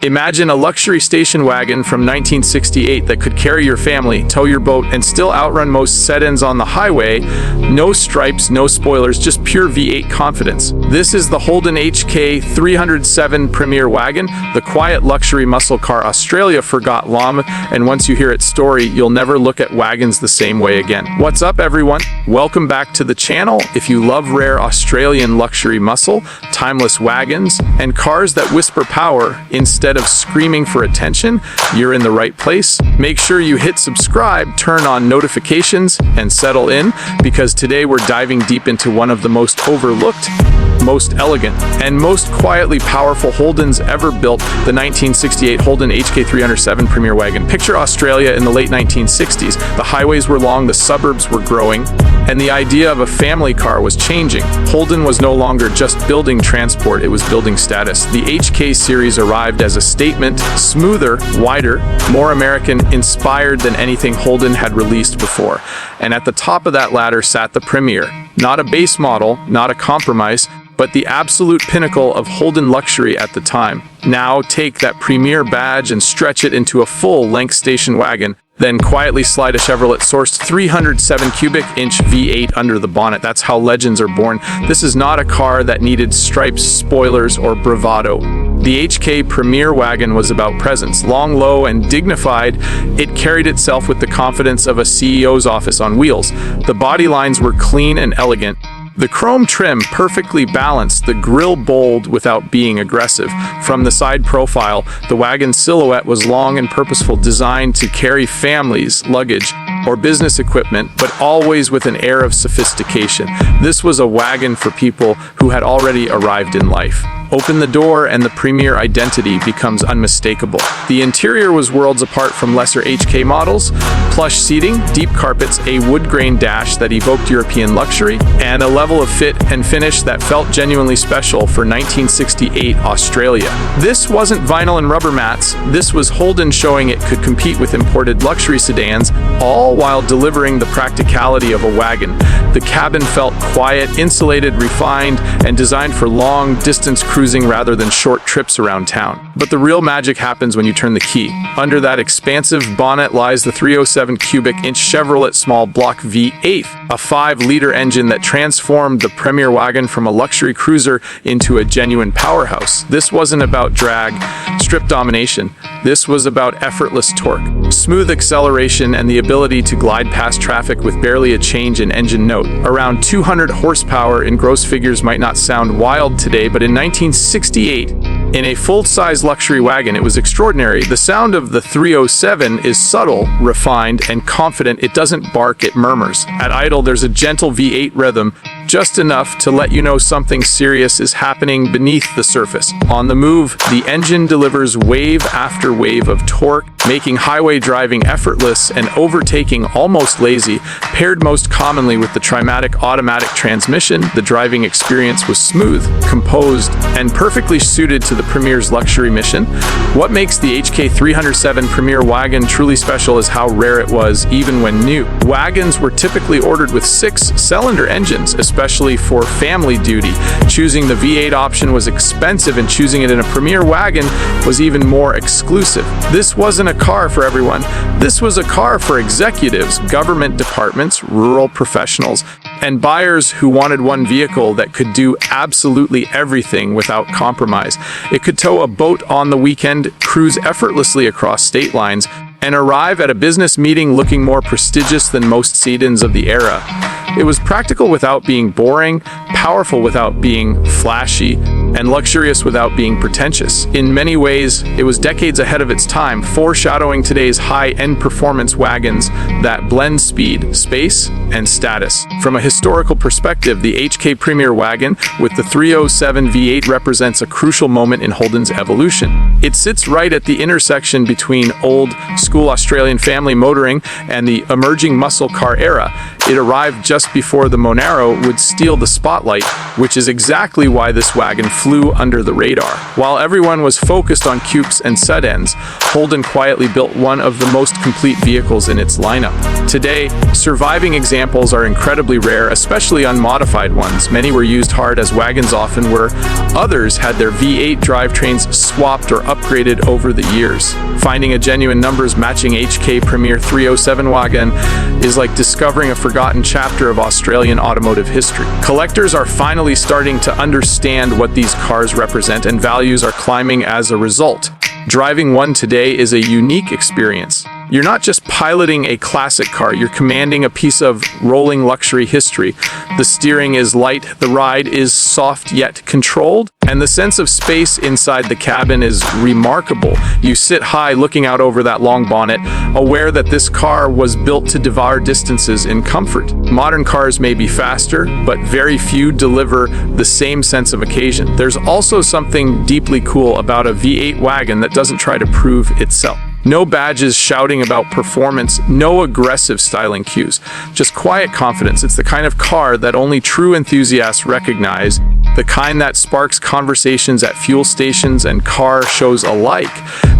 Imagine a luxury station wagon from 1968 that could carry your family, tow your boat, and still outrun most sedans on the highway. No stripes, no spoilers, just pure V8 confidence. This is the Holden HK 307 Premier Wagon, the quiet luxury muscle car Australia forgot long, and once you hear its story, you'll never look at wagons the same way again. What's up, everyone? Welcome back to the channel. If you love rare Australian luxury muscle, timeless wagons, and cars that whisper power instead of screaming for attention, you're in the right place. Make sure you hit subscribe, turn on notifications, and settle in, because today we're diving deep into one of the most overlooked, most elegant, and most quietly powerful Holdens ever built, the 1968 Holden HK 307 Premier Wagon. Picture Australia in the late 1960s. The highways were long, the suburbs were growing, and the idea of a family car was changing. Holden was no longer just building transport, it was building status. The HK series arrived as a statement, smoother, wider, more American, inspired than anything Holden had released before. And at the top of that ladder sat the Premier. Not a base model, not a compromise, but the absolute pinnacle of Holden luxury at the time. Now take that Premier badge and stretch it into a full-length station wagon, then quietly slide a Chevrolet-sourced 307 cubic inch V8 under the bonnet. That's how legends are born. This is not a car that needed stripes, spoilers, or bravado. The HK Premier Wagon was about presence. Long, low, and dignified, it carried itself with the confidence of a CEO's office on wheels. The body lines were clean and elegant. The chrome trim perfectly balanced, the grille bold without being aggressive. From the side profile, the wagon's silhouette was long and purposeful, designed to carry families, luggage, or business equipment, but always with an air of sophistication. This was a wagon for people who had already arrived in life. Open the door and the Premier identity becomes unmistakable. The interior was worlds apart from lesser HK models. Plush seating, deep carpets, a wood grain dash that evoked European luxury, and a level of fit and finish that felt genuinely special for 1968 Australia. This wasn't vinyl and rubber mats. This was Holden showing it could compete with imported luxury sedans, all while delivering the practicality of a wagon. The cabin felt quiet, insulated, refined, and designed for long-distance cruising rather than short trips around town. But the real magic happens when you turn the key. Under that expansive bonnet lies the 307 cubic inch Chevrolet small block V8, a 5-liter engine that transformed the Premier Wagon from a luxury cruiser into a genuine powerhouse. This wasn't about drag, strip domination. This was about effortless torque, smooth acceleration, and the ability to glide past traffic with barely a change in engine note. Around 200 horsepower in gross figures might not sound wild today, but in 1968, in a full-size luxury wagon, it was extraordinary. The sound of the 307 is subtle, refined, and confident. It doesn't bark, it murmurs. At idle, there's a gentle V8 rhythm, just enough to let you know something serious is happening beneath the surface. On the move, the engine delivers wave after wave of torque, making highway driving effortless and overtaking almost lazy. Paired most commonly with the Trimatic automatic transmission, the driving experience was smooth, composed, and perfectly suited to the Premier's luxury mission. What makes the HK 307 Premier Wagon truly special is how rare it was, even when new. Wagons were typically ordered with 6-cylinder engines, especially for family duty. Choosing the V8 option was expensive, and choosing it in a Premier Wagon was even more exclusive. This wasn't a car for everyone. This was a car for executives, government departments, rural professionals, and buyers who wanted one vehicle that could do absolutely everything without compromise. It could tow a boat on the weekend, cruise effortlessly across state lines, and arrive at a business meeting looking more prestigious than most sedans of the era. It was practical without being boring, powerful without being flashy, and luxurious without being pretentious. In many ways, it was decades ahead of its time, foreshadowing today's high-end performance wagons that blend speed, space, and status. From a historical perspective, the HK Premier Wagon with the 307 V8 represents a crucial moment in Holden's evolution. It sits right at the intersection between old-school Australian family motoring and the emerging muscle car era. It arrived just before the Monaro would steal the spotlight, which is exactly why this wagon flew under the radar. While everyone was focused on coupes and sedans, Holden quietly built one of the most complete vehicles in its lineup. Today, surviving examples are incredibly rare, especially unmodified ones. Many were used hard, as wagons often were. Others had their V8 drivetrains swapped or upgraded over the years. Finding a genuine numbers matching HK Premier 307 wagon is like discovering a forgotten chapter of Australian automotive history. Collectors are finally starting to understand what these cars represent, and values are climbing as a result. Driving one today is a unique experience. You're not just piloting a classic car, you're commanding a piece of rolling luxury history. The steering is light, the ride is soft yet controlled, and the sense of space inside the cabin is remarkable. You sit high looking out over that long bonnet, aware that this car was built to devour distances in comfort. Modern cars may be faster, but very few deliver the same sense of occasion. There's also something deeply cool about a V8 wagon that doesn't try to prove itself. No badges shouting about performance, no aggressive styling cues, just quiet confidence. It's the kind of car that only true enthusiasts recognize, the kind that sparks conversations at fuel stations and car shows alike.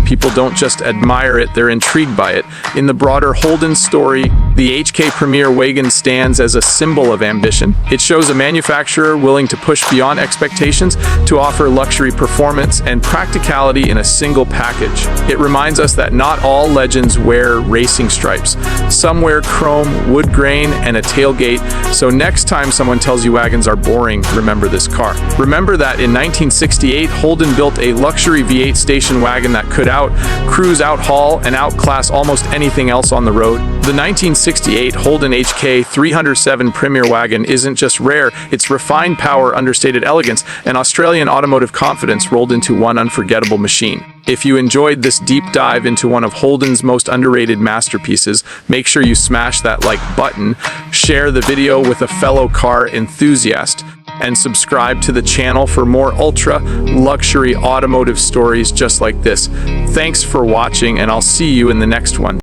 People don't just admire it, they're intrigued by it. In the broader Holden story, the HK Premier Wagon stands as a symbol of ambition. It shows a manufacturer willing to push beyond expectations to offer luxury, performance, and practicality in a single package. It reminds us that not all legends wear racing stripes. Some wear chrome, wood grain, and a tailgate. So next time someone tells you wagons are boring, remember this car. Remember that in 1968, Holden built a luxury V8 station wagon that could cruise, out-haul, and outclass almost anything else on the road. The 1968 Holden HK 307 Premier Wagon isn't just rare, it's refined power, understated elegance, and Australian automotive confidence rolled into one unforgettable machine. If you enjoyed this deep dive into one of Holden's most underrated masterpieces, make sure you smash that like button, share the video with a fellow car enthusiast, and subscribe to the channel for more ultra-luxury automotive stories just like this. Thanks for watching, and I'll see you in the next one.